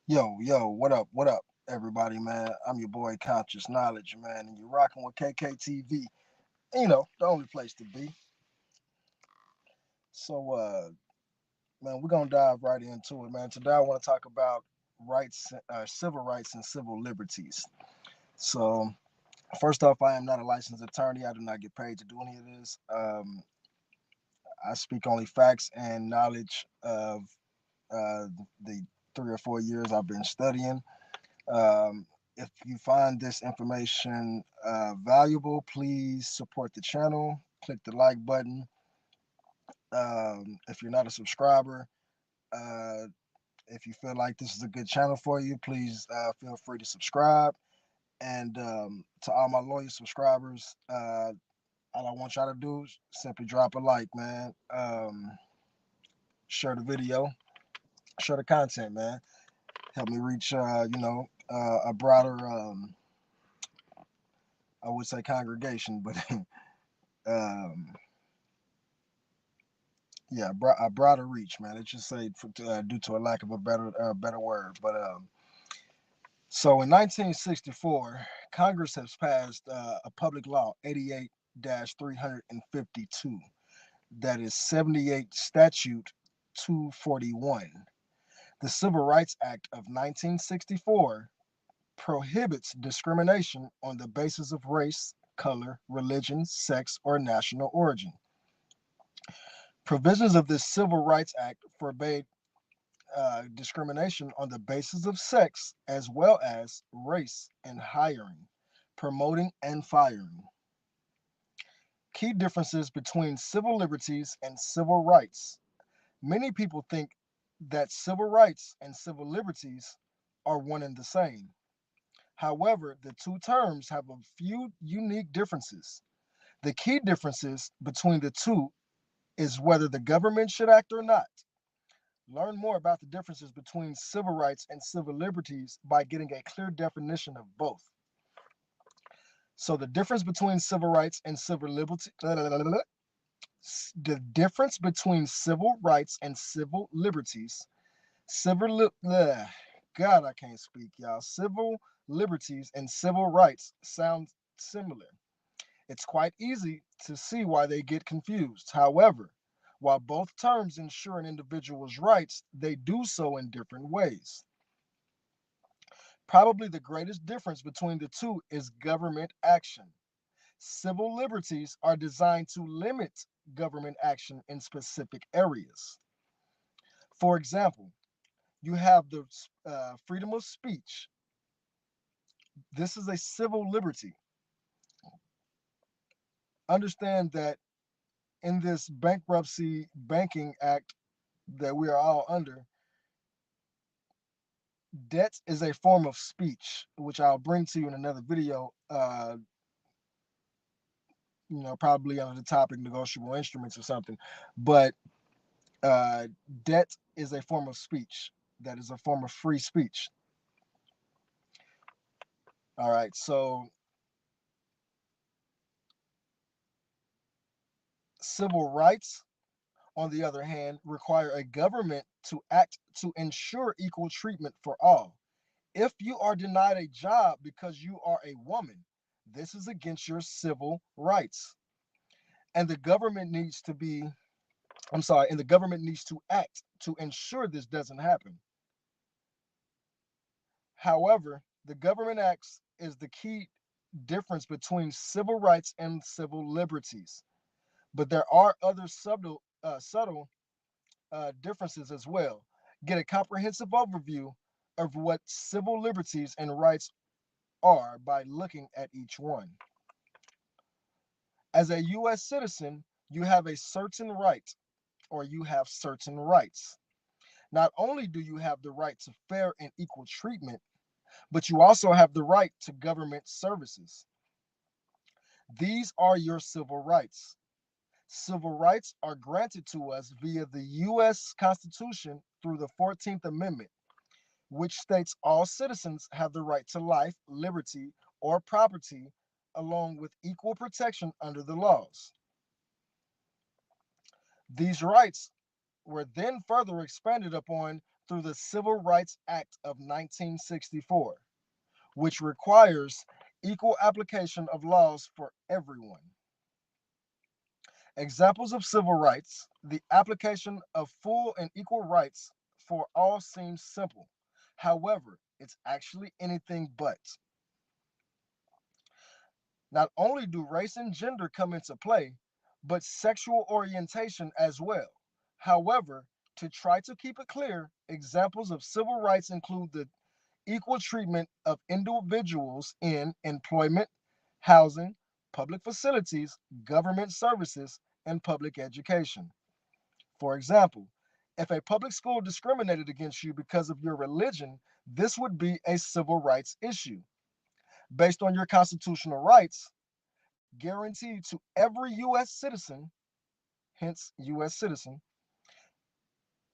Yo, what up, everybody, man? I'm your boy Conscious Knowledge, man, and you're rocking with KKTV. The only place to be. So, man, we're gonna dive right into it, man. Today, I want to talk about civil rights, and civil liberties. So, first off, I am not a licensed attorney. I do not get paid to do any of this. I speak only facts and knowledge of the 3 or 4 years I've been studying. Um, if you find this information valuable, please support the channel. Click the like button. If you're not a subscriber, uh, if you feel like this is a good channel for you, please feel free to subscribe. And to all my loyal subscribers, all I want y'all to do is simply drop a like, man. Share the video, share the content, man. Help me reach, a broader, I would say congregation, but um, yeah, a broader reach, man. Let's just say due to a lack of a better word. But so in 1964, Congress has passed a public law 88-352, that is 78 statute 241. The Civil Rights Act of 1964 prohibits discrimination on the basis of race, color, religion, sex, or national origin. Provisions of this Civil Rights Act forbade discrimination on the basis of sex as well as race in hiring, promoting, and firing. Key differences between civil liberties and civil rights. Many people think that civil rights and civil liberties are one and the same. However, the two terms have a few unique differences. The key differences between the two is whether the government should act or not. Learn more about the differences between civil rights and civil liberties by getting a clear definition of both. So, the difference between civil rights and civil liberty, the difference between civil rights and civil liberties, civil, God, I can't speak, y'all. Civil liberties and civil rights sound similar. It's quite easy to see why they get confused. However, while both terms ensure an individual's rights, they do so in different ways. Probably the greatest difference between the two is government action. Civil liberties are designed to limit government action in specific areas. For example, you have the freedom of speech. This is a civil liberty. Understand that in this bankruptcy banking act that we are all under, debt is a form of speech, which I'll bring to you in another video. Probably under the topic negotiable instruments or something. But uh, debt is a form of speech. That is a form of free speech. All right. So civil rights, on the other hand, require a government to act to ensure equal treatment for all. If you are denied a job because you are a woman, this is against your civil rights. And the government needs to be, I'm sorry, and the government needs to act to ensure this doesn't happen. However, the government acts is the key difference between civil rights and civil liberties. But there are other subtle differences as well. Get a comprehensive overview of what civil liberties and rights are by looking at each one. As a U.S. citizen, you have a certain right, or you have certain rights. Not only do you have the right to fair and equal treatment, but you also have the right to government services. These are your civil rights. Civil rights are granted to us via the U.S. Constitution through the 14th Amendment, which states all citizens have the right to life, liberty, or property, along with equal protection under the laws. These rights were then further expanded upon through the Civil Rights Act of 1964, which requires equal application of laws for everyone. Examples of civil rights: the application of full and equal rights for all seems simple. However, it's actually anything but. Not only do race and gender come into play, but sexual orientation as well. However, to try to keep it clear, examples of civil rights include the equal treatment of individuals in employment, housing, public facilities, government services, and public education. For example, if a public school discriminated against you because of your religion, this would be a civil rights issue. Based on your constitutional rights, guaranteed to every U.S. citizen, hence U.S. citizen,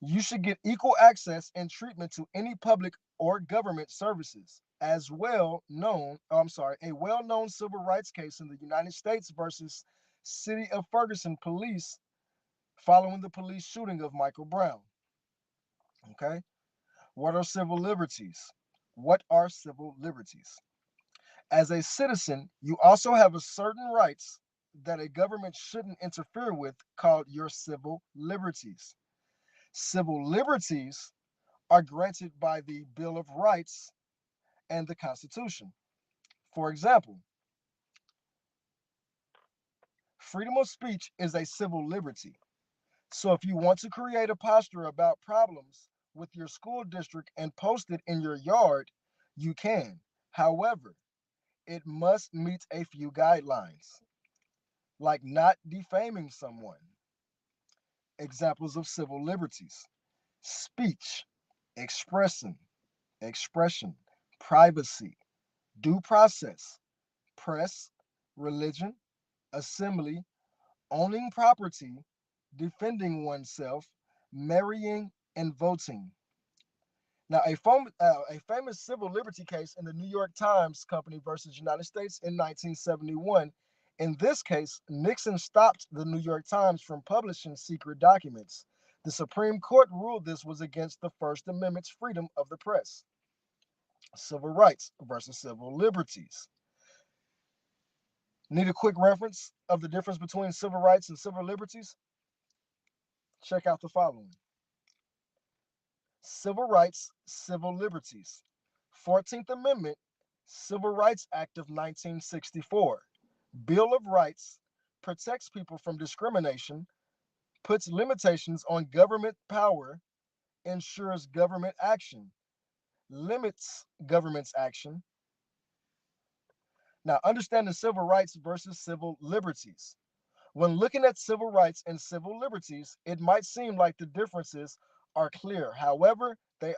you should get equal access and treatment to any public or government services. As well known, a well-known civil rights case in the United States versus City of Ferguson police following the police shooting of Michael Brown. Okay, what are civil liberties? What are civil liberties? As a citizen, you also have a certain rights that a government shouldn't interfere with called your civil liberties. Civil liberties are granted by the Bill of Rights and the Constitution. For example, freedom of speech is a civil liberty. So if you want to create a posture about problems with your school district and post it in your yard, you can. However, it must meet a few guidelines, like not defaming someone. Examples of civil liberties: speech, expressing, expression, privacy, due process, press, religion, assembly, owning property, defending oneself, marrying, and voting. Now, a famous civil liberty case in the New York Times Company versus United States in 1971. In this case, Nixon stopped the New York Times from publishing secret documents. The Supreme Court ruled this was against the First Amendment's freedom of the press. Civil rights versus civil liberties. Need a quick reference of the difference between civil rights and civil liberties? Check out the following: civil rights, civil liberties. 14th Amendment, Civil Rights Act of 1964. Bill of Rights protects people from discrimination, puts limitations on government power, ensures government action, limits government's action. Now, understand the civil rights versus civil liberties. When looking at civil rights and civil liberties, it might seem like the differences are clear. However, they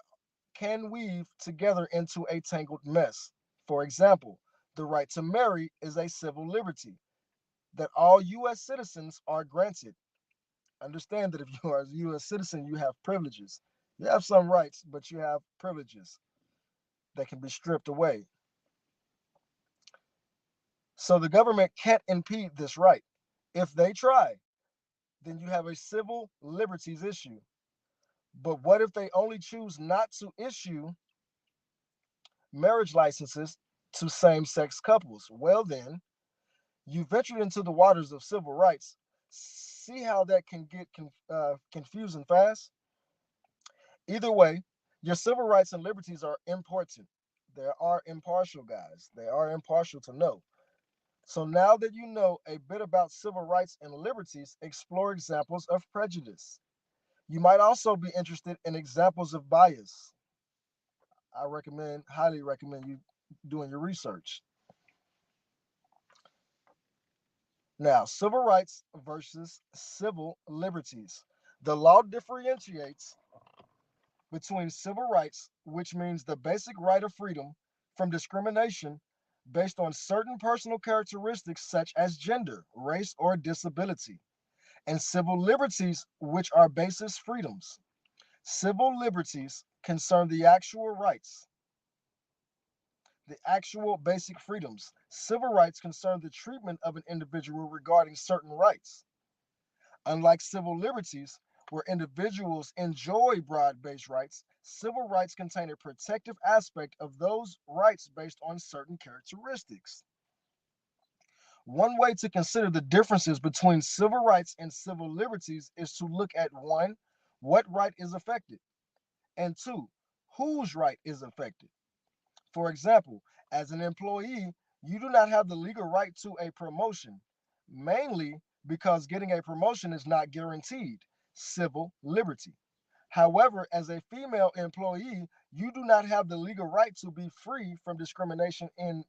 can weave together into a tangled mess. For example, the right to marry is a civil liberty that all U.S. citizens are granted. Understand that if you are a U.S. citizen, you have privileges. You have some rights, but you have privileges that can be stripped away. So the government can't impede this right. If they try, then you have a civil liberties issue. But what if they only choose not to issue marriage licenses to same sex couples? Well, then, you ventured into the waters of civil rights. See how that can get confusing fast? Either way, your civil rights and liberties are important. They are impartial, guys. They are impartial to know. So now that you know a bit about civil rights and liberties, explore examples of prejudice. You might also be interested in examples of bias. Highly recommend you doing your research. Now, civil rights versus civil liberties. The law differentiates between civil rights, which means the basic right of freedom from discrimination based on certain personal characteristics such as gender, race, or disability, and civil liberties, which are basis freedoms. Civil liberties concern the actual rights, the actual basic freedoms. Civil rights concern the treatment of an individual regarding certain rights. Unlike civil liberties, where individuals enjoy broad based rights, civil rights contain a protective aspect of those rights based on certain characteristics. One way to consider the differences between civil rights and civil liberties is to look at one, what right is affected, and two, whose right is affected. For example, as an employee, you do not have the legal right to a promotion, mainly because getting a promotion is not guaranteed, civil liberty. However, as a female employee, you do not have the legal right to be free from discrimination in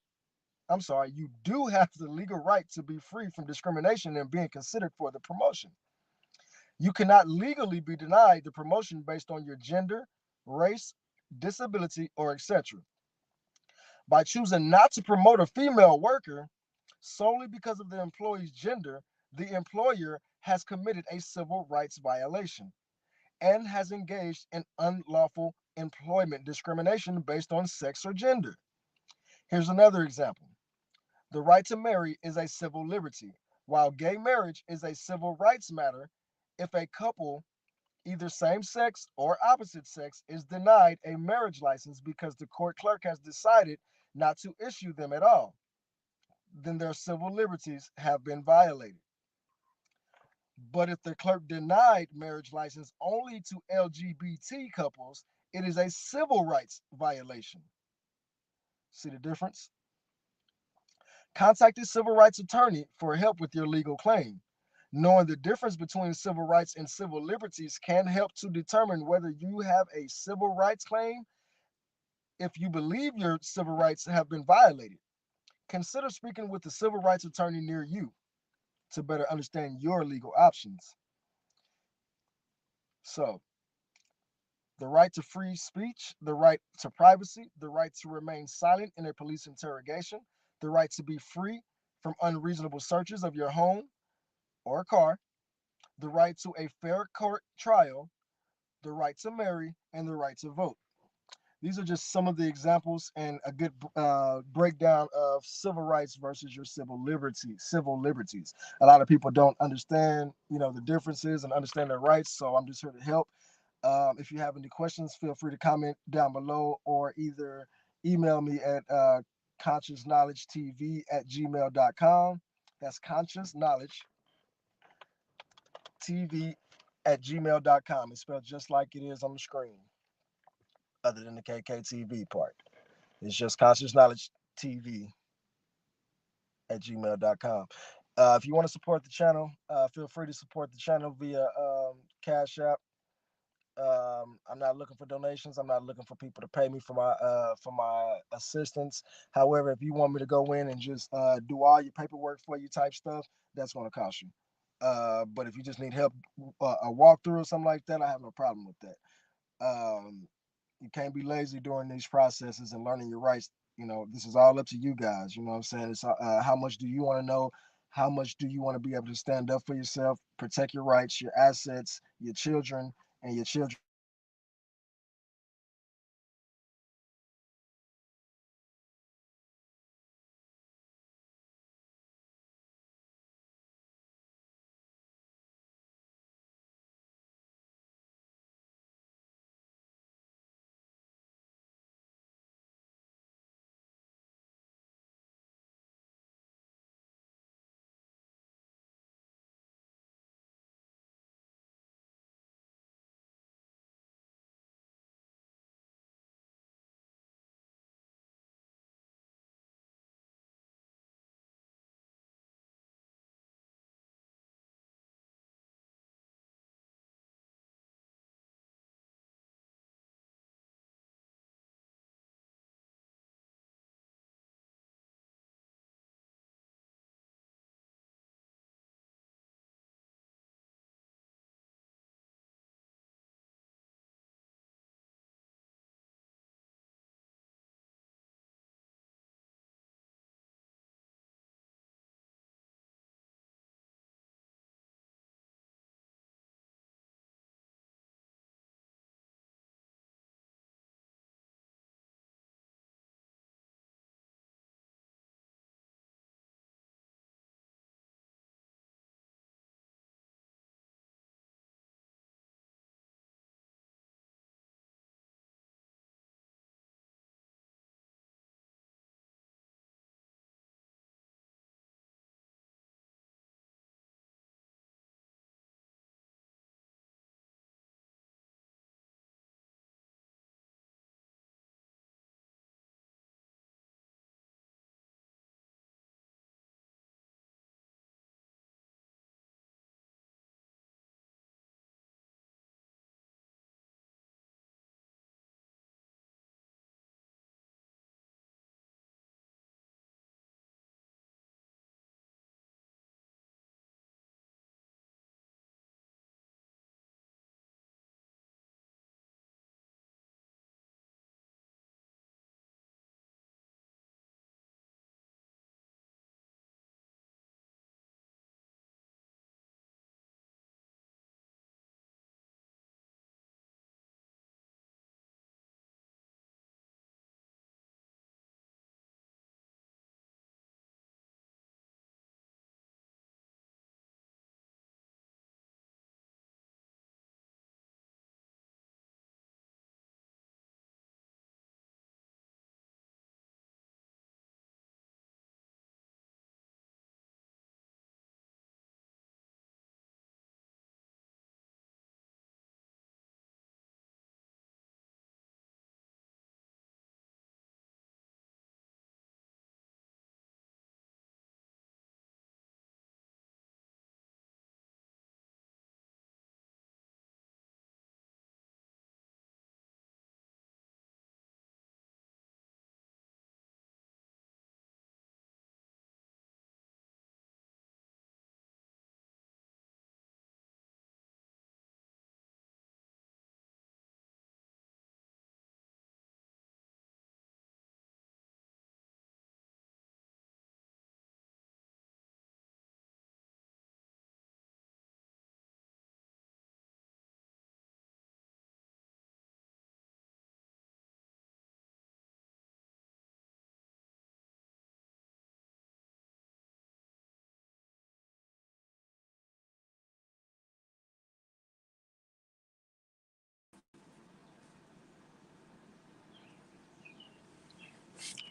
I'm sorry, you do have the legal right to be free from discrimination and being considered for the promotion. You cannot legally be denied the promotion based on your gender, race, disability, or etc. By choosing not to promote a female worker solely because of the employee's gender, the employer has committed a civil rights violation and has engaged in unlawful employment discrimination based on sex or gender. Here's another example. The right to marry is a civil liberty, while gay marriage is a civil rights matter if a couple, either same sex or opposite sex, is denied a marriage license because the court clerk has decided not to issue them at all. Then their civil liberties have been violated. But if the clerk denied marriage license only to LGBT couples, it is a civil rights violation. See the difference? Contact a civil rights attorney for help with your legal claim. Knowing the difference between civil rights and civil liberties can help to determine whether you have a civil rights claim if you believe your civil rights have been violated. Consider speaking with a civil rights attorney near you to better understand your legal options. So, the right to free speech, the right to privacy, the right to remain silent in a police interrogation, the right to be free from unreasonable searches of your home or car, the right to a fair court trial, the right to marry, and the right to vote. These are just some of the examples and a good breakdown of civil rights versus your civil liberties. Civil liberties. A lot of people don't understand, the differences and understand their rights. So I'm just here to help. If you have any questions, feel free to comment down below or either email me at consciousknowledgetv@gmail.com. That's consciousknowledgetv@gmail.com. It's spelled just like it is on the screen, other than the KKTV part. It's just consciousknowledgetv@gmail.com. If you want to support the channel, feel free to support the channel via Cash App. I'm not looking for donations. I'm not looking for people to pay me for my assistance. However, if you want me to go in and just do all your paperwork for you type stuff, that's going to cost you. But if you just need help, a walkthrough or something like that, I have no problem with that. You can't be lazy during these processes and learning your rights. This is all up to you guys. You know what I'm saying? It's how much do you want to know? How much do you want to be able to stand up for yourself, protect your rights, your assets, your children, and your children's children?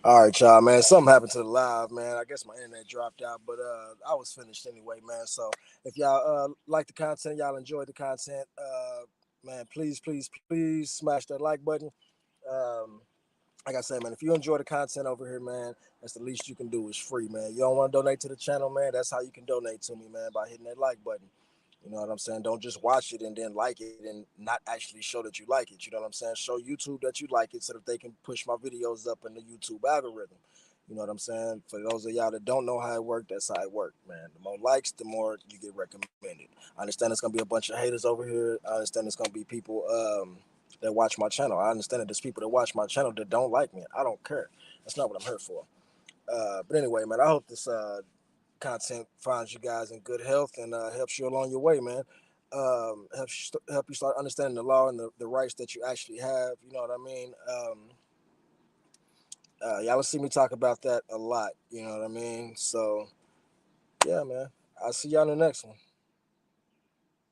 All right, y'all, man. Something happened to the live, man. I guess my internet dropped out, but I was finished anyway, man. So if y'all like the content, y'all enjoy the content, man, please smash that like button. Um, like I said, man, if you enjoy the content over here, man, that's the least you can do. Is free, man. You don't want to donate to the channel, man. That's how you can donate to me, man, by hitting that like button. You know what I'm saying? Don't just watch it and then like it and not actually show that you like it. You know what I'm saying? Show YouTube that you like it so that they can push my videos up in the YouTube algorithm. You know what I'm saying? For those of y'all that don't know how it works, that's how it works, man. The more likes, the more you get recommended. I understand it's gonna be a bunch of haters over here. I understand it's gonna be people that watch my channel. I understand that there's people that watch my channel that don't like me. I don't care. That's not what I'm here for. But anyway, man, I hope this content finds you guys in good health and helps you along your way, man. Help you start understanding the law and the rights that you actually have. You know what I mean? Y'all will see me talk about that a lot. You know what I mean? So yeah, man. I'll see y'all in the next one.